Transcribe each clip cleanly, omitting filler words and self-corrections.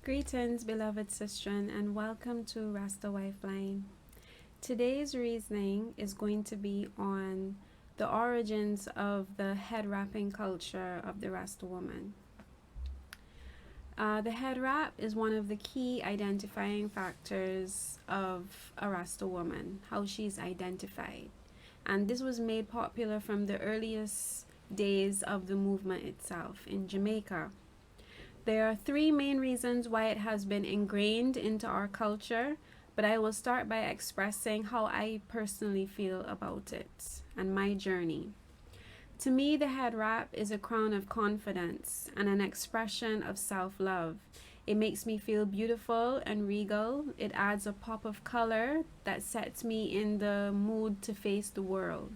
Greetings, beloved sister, and welcome to Rasta Wifeline. Today's reasoning is going to be on the origins of the head wrapping culture of the Rasta woman. The head wrap is one of the key identifying factors of a Rasta woman, how she's identified. And this was made popular from the earliest days of the movement itself in Jamaica. There are three main reasons why it has been ingrained into our culture, but I will start by expressing how I personally feel about it and my journey. To me, the head wrap is a crown of confidence and an expression of self love. It makes me feel beautiful and regal. It adds a pop of color that sets me in the mood to face the world.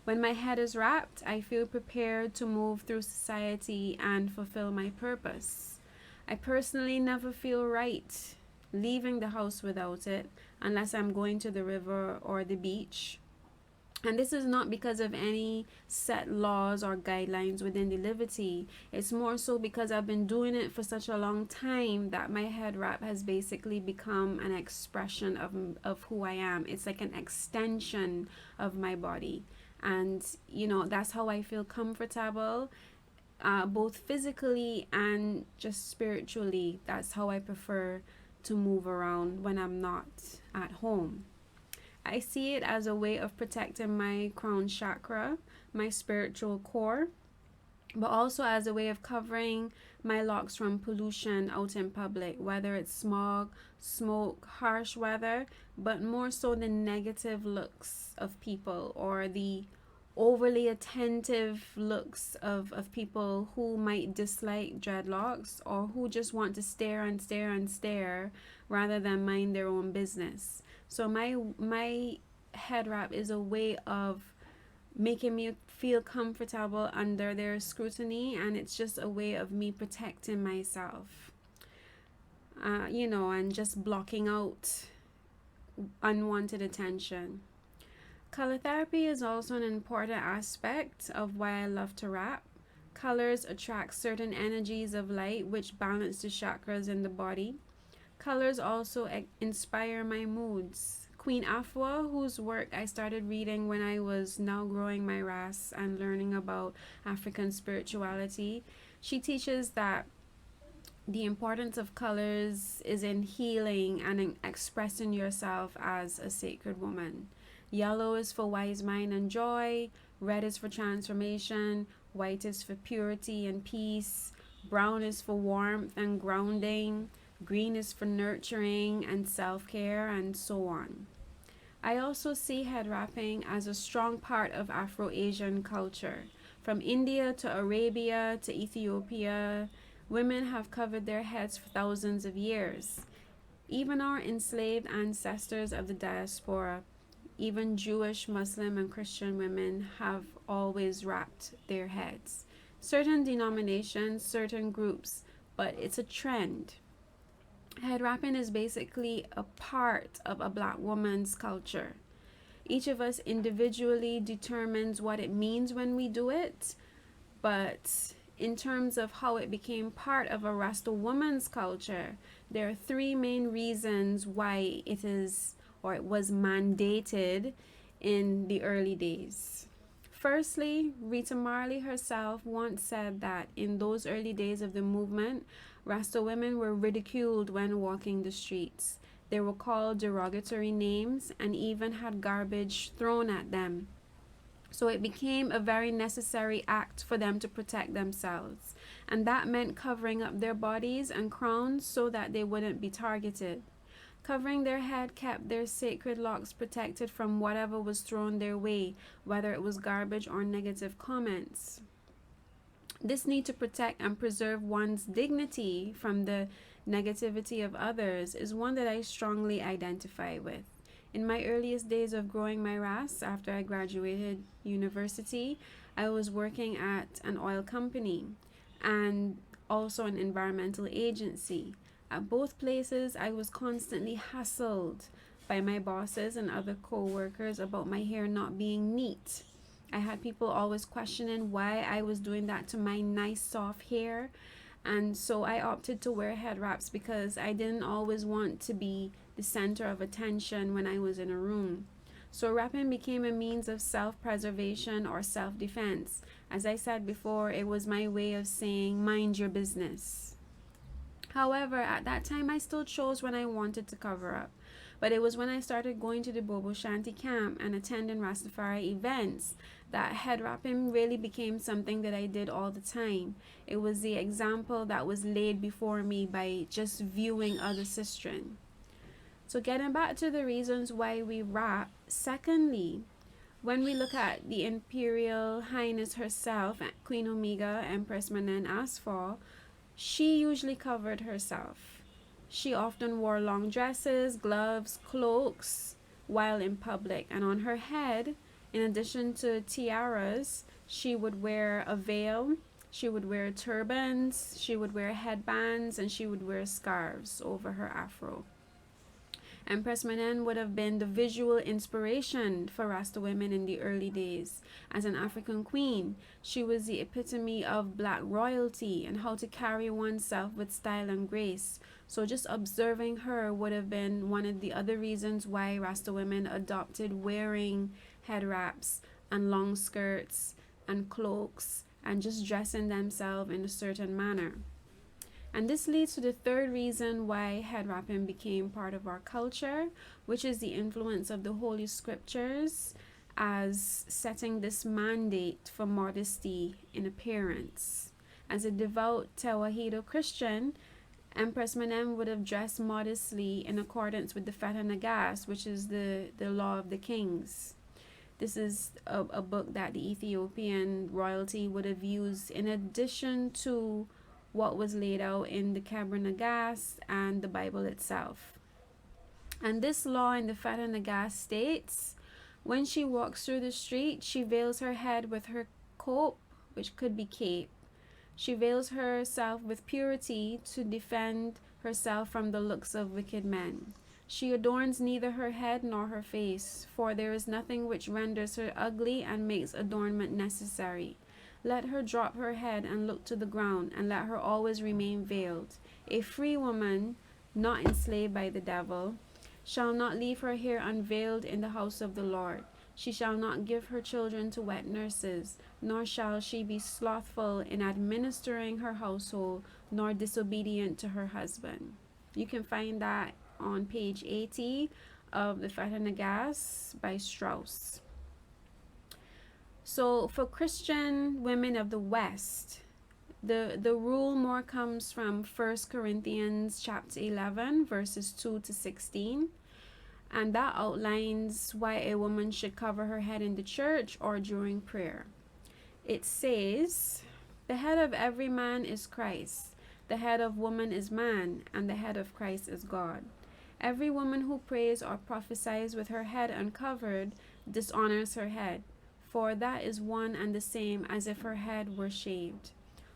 When my head is wrapped, I feel prepared to move through society and fulfill my purpose. I personally never feel right leaving the house without it unless I'm going to the river or the beach. And this is not because of any set laws or guidelines within the liberty. It's more so because I've been doing it for such a long time that my head wrap has basically become an expression of who I am. It's like an extension of my body. And, that's how I feel comfortable, both physically and just spiritually. That's how I prefer to move around when I'm not at home. I see it as a way of protecting my crown chakra, my spiritual core, but also as a way of covering my locks from pollution out in public, whether it's smog, smoke, harsh weather, but more so the negative looks of people or the overly attentive looks of people who might dislike dreadlocks or who just want to stare and stare and stare rather than mind their own business. So my head wrap is a way of making me feel comfortable under their scrutiny, and it's just a way of me protecting myself, and just blocking out unwanted attention. Color therapy is also an important aspect of why I love to wrap. Colors attract certain energies of light which balance the chakras in the body. Colors also inspire my moods. Queen Afua, whose work I started reading when I was now growing my ras and learning about African spirituality, she teaches that the importance of colors is in healing and in expressing yourself as a sacred woman. Yellow is for wise mind and joy, red is for transformation, white is for purity and peace, brown is for warmth and grounding, green is for nurturing and self-care, and so on. I also see head wrapping as a strong part of Afro-Asian culture. From India to Arabia to Ethiopia, women have covered their heads for thousands of years. Even our enslaved ancestors of the diaspora, even Jewish, Muslim, and Christian women have always wrapped their heads. Certain denominations, certain groups, but it's a trend. Head wrapping is basically a part of a black woman's culture. Each of us individually determines what it means when we do it, but in terms of how it became part of a Rasta woman's culture, there are three main reasons why it is or it was mandated in the early days. Firstly, Rita Marley herself once said that in those early days of the movement, Rasta women were ridiculed when walking the streets. They were called derogatory names and even had garbage thrown at them. So it became a very necessary act for them to protect themselves. And that meant covering up their bodies and crowns so that they wouldn't be targeted. Covering their head kept their sacred locks protected from whatever was thrown their way, whether it was garbage or negative comments. This need to protect and preserve one's dignity from the negativity of others is one that I strongly identify with. In my earliest days of growing my ras after I graduated university, I was working at an oil company and also an environmental agency. At both places, I was constantly hassled by my bosses and other co-workers about my hair not being neat. I had people always questioning why I was doing that to my nice soft hair, And so I opted to wear head wraps because I didn't always want to be the center of attention when I was in a room. So wrapping became a means of self-preservation or self-defense. As I said before, it was my way of saying, mind your business. However, at that time, I still chose when I wanted to cover up. But it was when I started going to the Bobo Shanti camp and attending Rastafari events that head wrapping really became something that I did all the time. It was the example that was laid before me by just viewing other sistren. So getting back to the reasons why we wrap, secondly, when we look at the Imperial Highness herself, Queen Omega, Empress Menen Asfor, she usually covered herself. She often wore long dresses, gloves, cloaks while in public, and on her head, in addition to tiaras, she would wear a veil, she would wear turbans, she would wear headbands, and she would wear scarves over her afro. Empress Menen would have been the visual inspiration for Rasta women in the early days. As an African queen, she was the epitome of black royalty and how to carry oneself with style and grace. So just observing her would have been one of the other reasons why Rasta women adopted wearing head wraps and long skirts and cloaks and just dressing themselves in a certain manner. And this leads to the third reason why head wrapping became part of our culture, which is the influence of the Holy Scriptures as setting this mandate for modesty in appearance. As a devout Tewahedo Christian, Empress Menen would have dressed modestly in accordance with the Fata Nagas, which is the law of the kings. This is a book that the Ethiopian royalty would have used in addition to what was laid out in the Kabra Nagas and the Bible itself. And this law in the Fata Nagas states, when she walks through the street, she veils her head with her cope, which could be cape. She veils herself with purity to defend herself from the looks of wicked men. She adorns neither her head nor her face, for there is nothing which renders her ugly and makes adornment necessary. Let her drop her head and look to the ground, and let her always remain veiled. A free woman, not enslaved by the devil, shall not leave her hair unveiled in the house of the Lord. She shall not give her children to wet nurses, nor shall she be slothful in administering her household, nor disobedient to her husband. You can find that on page 80 of the Fata Nagas by Strauss. So for Christian women of the West, the rule more comes from 1 Corinthians chapter 11, verses 2 to 16. And that outlines why a woman should cover her head in the church or during prayer. It says, the head of every man is Christ, the head of woman is man, and the head of Christ is God. Every woman who prays or prophesies with her head uncovered dishonors her head, for that is one and the same as if her head were shaved.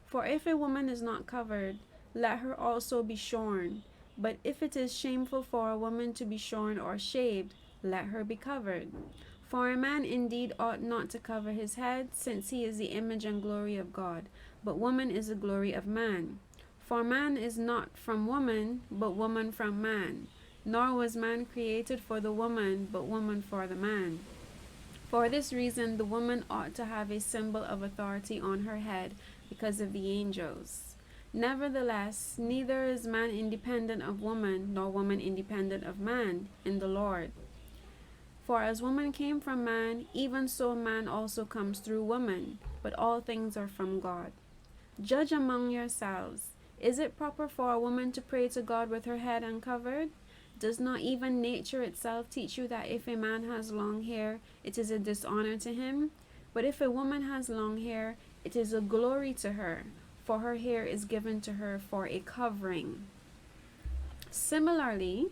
For if a woman is not covered, let her also be shorn. But if it is shameful for a woman to be shorn or shaved, let her be covered. For a man indeed ought not to cover his head, since he is the image and glory of God, but woman is the glory of man. For man is not from woman, but woman from man. Nor was man created for the woman, but woman for the man. For this reason, the woman ought to have a symbol of authority on her head because of the angels. Nevertheless, neither is man independent of woman, nor woman independent of man in the Lord. For as woman came from man, even so man also comes through woman, but all things are from God. Judge among yourselves. Is it proper for a woman to pray to God with her head uncovered? Does not even nature itself teach you that if a man has long hair, it is a dishonor to him? But if a woman has long hair, it is a glory to her, for her hair is given to her for a covering. Similarly,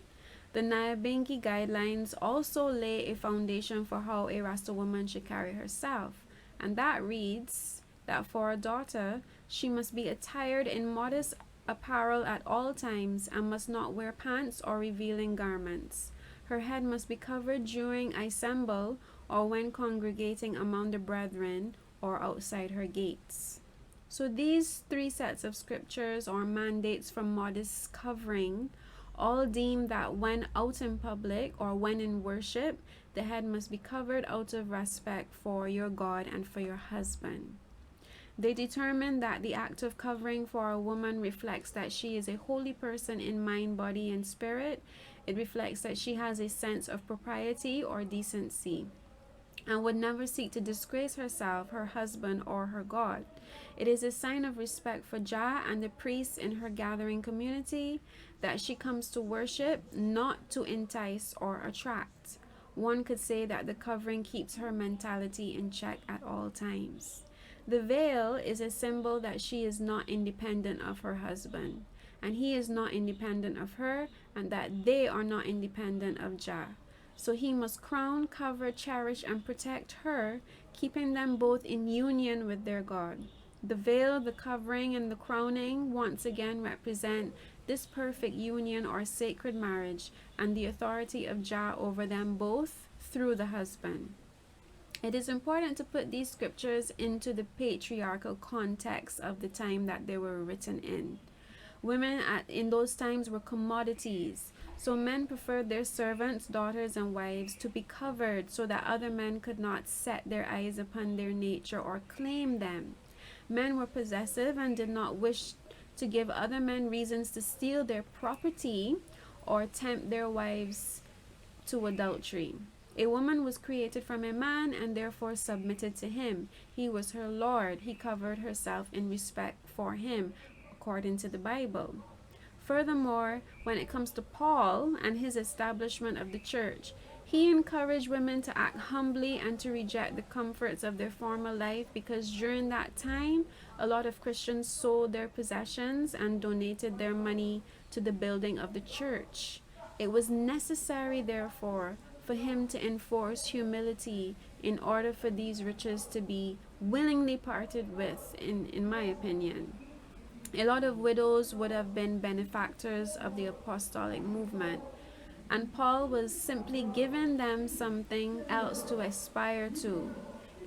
the Nyabengi guidelines also lay a foundation for how a Rasta woman should carry herself, and that reads that for a daughter, she must be attired in modest apparel at all times and must not wear pants or revealing garments. Her head must be covered during assemble or when congregating among the brethren or outside her gates. So these three sets of scriptures or mandates for modest covering all deem that when out in public or when in worship, the head must be covered out of respect for your God and for your husband. They determine that the act of covering for a woman reflects that she is a holy person in mind, body, and spirit. It reflects that she has a sense of propriety or decency and would never seek to disgrace herself, her husband, or her God. It is a sign of respect for Jah and the priests in her gathering community that she comes to worship, not to entice or attract. One could say that the covering keeps her mentality in check at all times. The veil is a symbol that she is not independent of her husband, and he is not independent of her, and that they are not independent of Jah. So he must crown, cover, cherish, and protect her, keeping them both in union with their God. The veil, the covering, and the crowning once again represent this perfect union or sacred marriage and the authority of Jah over them both through the husband. It is important to put these scriptures into the patriarchal context of the time that they were written in. Women in those times were commodities, so men preferred their servants, daughters, and wives to be covered so that other men could not set their eyes upon their nature or claim them. Men were possessive and did not wish to give other men reasons to steal their property or tempt their wives to adultery. A woman was created from a man and therefore submitted to him. He was her Lord. He covered herself in respect for him, according to the Bible. Furthermore, when it comes to Paul and his establishment of the church, he encouraged women to act humbly and to reject the comforts of their former life because during that time, a lot of Christians sold their possessions and donated their money to the building of the church. It was necessary, therefore, for him to enforce humility in order for these riches to be willingly parted with, in my opinion. A lot of widows would have been benefactors of the apostolic movement, and Paul was simply giving them something else to aspire to,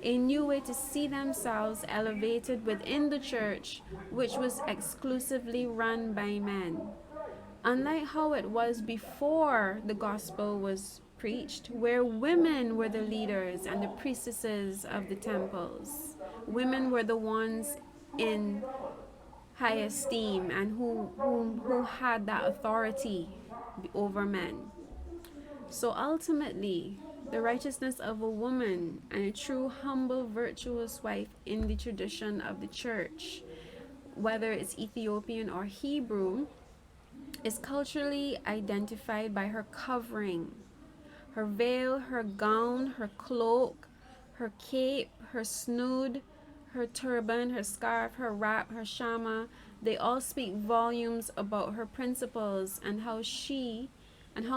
a new way to see themselves elevated within the church, which was exclusively run by men. Unlike how it was before the gospel was preached, where women were the leaders and the priestesses of the temples. Women were the ones in high esteem and who had that authority over men. So ultimately, the righteousness of a woman and a true, humble, virtuous wife in the tradition of the church, whether it's Ethiopian or Hebrew, is culturally identified by her covering, her veil, her gown, her cloak, her cape, her snood, her turban, her scarf, her wrap, her shama. They all speak volumes about her principles and how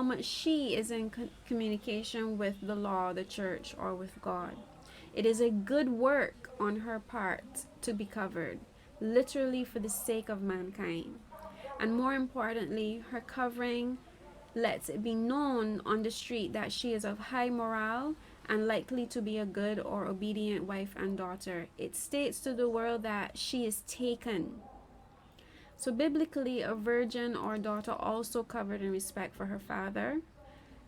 much she is in communication with the law, the church, or with God. It is a good work on her part to be covered, literally for the sake of mankind. And more importantly, her covering lets it be known on the street that she is of high morale and likely to be a good or obedient wife and daughter. It states to the world that she is taken. So biblically, a virgin or daughter also covered in respect for her father.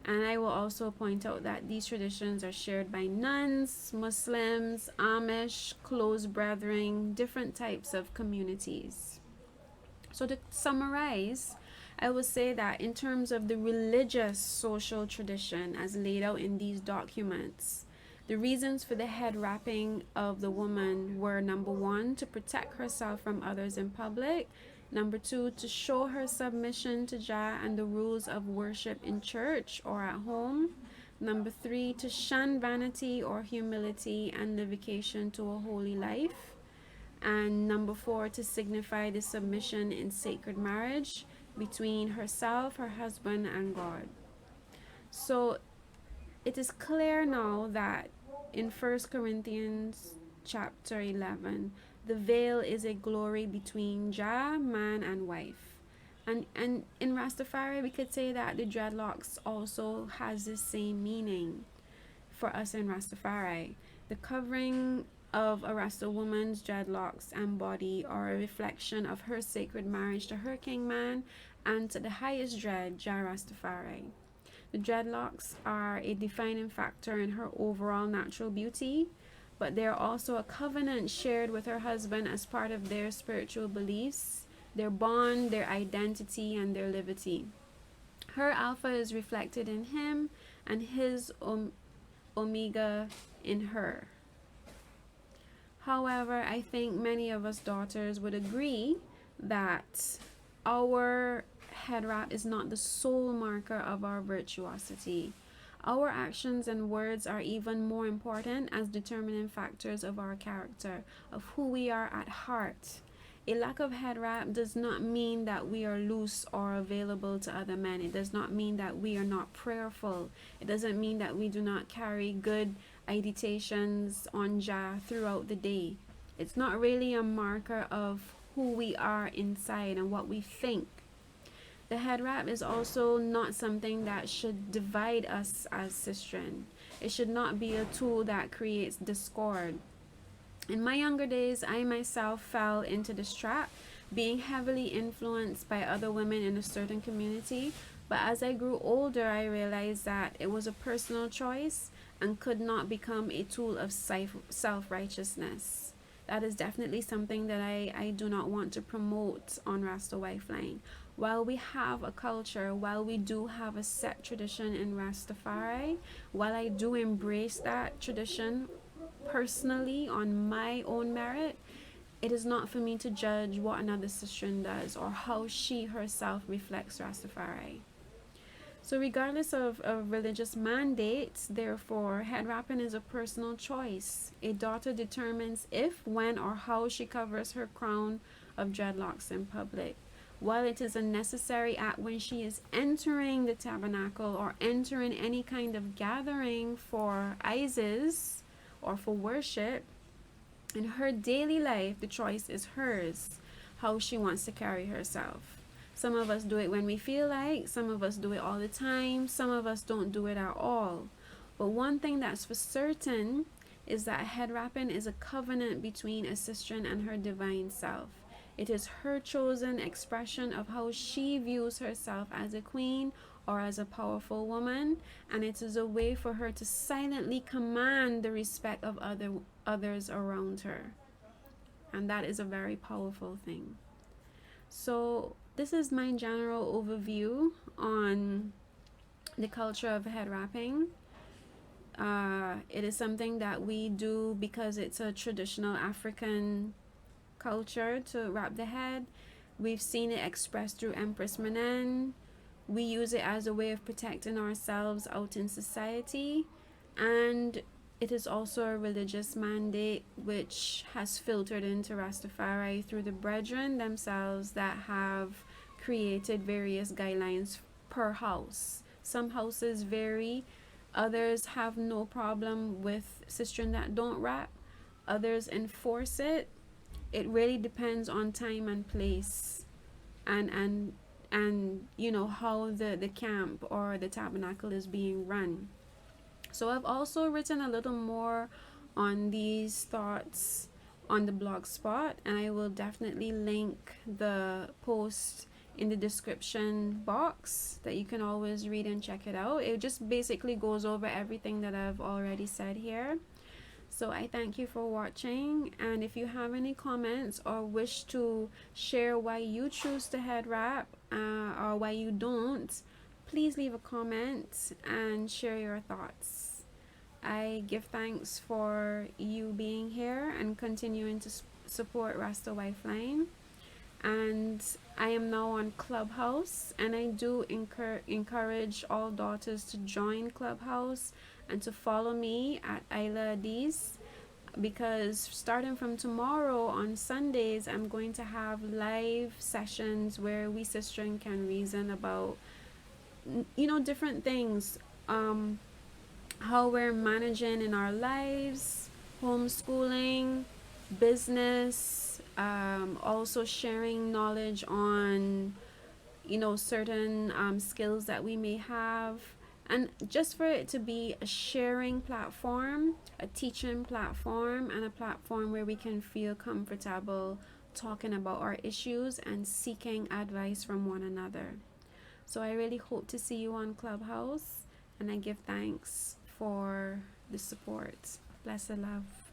And I will also point out that these traditions are shared by nuns, Muslims, Amish, close brethren, different types of communities. So to summarize, I would say that in terms of the religious social tradition as laid out in these documents, the reasons for the head wrapping of the woman were number one, to protect herself from others in public, number two, to show her submission to Jah and the rules of worship in church or at home, number three, to shun vanity or humility and livocation to a holy life, and number four, to signify the submission in sacred marriage between herself, her husband, and God. So it is clear now that in 1 Corinthians chapter 11, the veil is a glory between Jah, man, and wife. And in Rastafari, we could say that the dreadlocks also has the same meaning for us in Rastafari. The covering of a Rasta woman's dreadlocks and body are a reflection of her sacred marriage to her king man and to the highest dread, Jah Rastafari. The dreadlocks are a defining factor in her overall natural beauty, but they are also a covenant shared with her husband as part of their spiritual beliefs, their bond, their identity, and their liberty. Her alpha is reflected in him, and his omega in her. However, I think many of us daughters would agree that our head wrap is not the sole marker of our virtuosity. Our actions and words are even more important as determining factors of our character, of who we are at heart. A lack of head wrap does not mean that we are loose or available to other men. It does not mean that we are not prayerful. It doesn't mean that we do not carry good meditations on Jah throughout the day. It's not really a marker of who we are inside and what we think. The head wrap is also not something that should divide us as sistren. It should not be a tool that creates discord. In my younger days, I myself fell into this trap, being heavily influenced by other women in a certain community. But as I grew older, I realized that it was a personal choice and could not become a tool of self-righteousness. That is definitely something that I do not want to promote on Rasta Wifeline. While we have a culture, while we do have a set tradition in Rastafari, while I do embrace that tradition personally on my own merit, it is not for me to judge what another sister does or how she herself reflects Rastafari. So regardless of religious mandates, therefore, head wrapping is a personal choice. A daughter determines if, when, or how she covers her crown of dreadlocks in public. While it is a necessary act when she is entering the tabernacle or entering any kind of gathering for Isis or for worship, in her daily life, the choice is hers, how she wants to carry herself. Some of us do it when we feel like, some of us do it all the time, some of us don't do it at all. But one thing that's for certain is that head wrapping is a covenant between a sistren and her divine self. It is her chosen expression of how she views herself as a queen or as a powerful woman, and it is a way for her to silently command the respect of others around her. And that is a very powerful thing. So this is my general overview on the culture of head wrapping. It is something that we do because it's a traditional African culture to wrap the head. We've seen it expressed through Empress Menen. We use it as a way of protecting ourselves out in society, and it is also a religious mandate which has filtered into Rastafari through the brethren themselves that have created various guidelines per house. Some houses vary, others have no problem with sistren that don't wrap, others enforce it. It really depends on time and place and you know how the camp or the tabernacle is being run. So I've also written a little more on these thoughts on the blog spot, and I will definitely link the post in the description box that you can always read and check it out. It just basically goes over everything that I've already said here. So I thank you for watching, and if you have any comments or wish to share why you choose to head wrap or why you don't, please leave a comment and share your thoughts. I give thanks for you being here and continuing to support Rasta Wifeline. And I am now on Clubhouse, and I do encourage all daughters to join Clubhouse and to follow me at Isla Adis, because starting from tomorrow on Sundays, I'm going to have live sessions where we sisters can reason about, you know, different things, how we're managing in our lives, homeschooling, business, also sharing knowledge on, you know, certain skills that we may have, And just for it to be a sharing platform, a teaching platform, and a platform where we can feel comfortable talking about our issues and seeking advice from one another. So I really hope to see you on Clubhouse, and I give thanks for the support. Blessed love.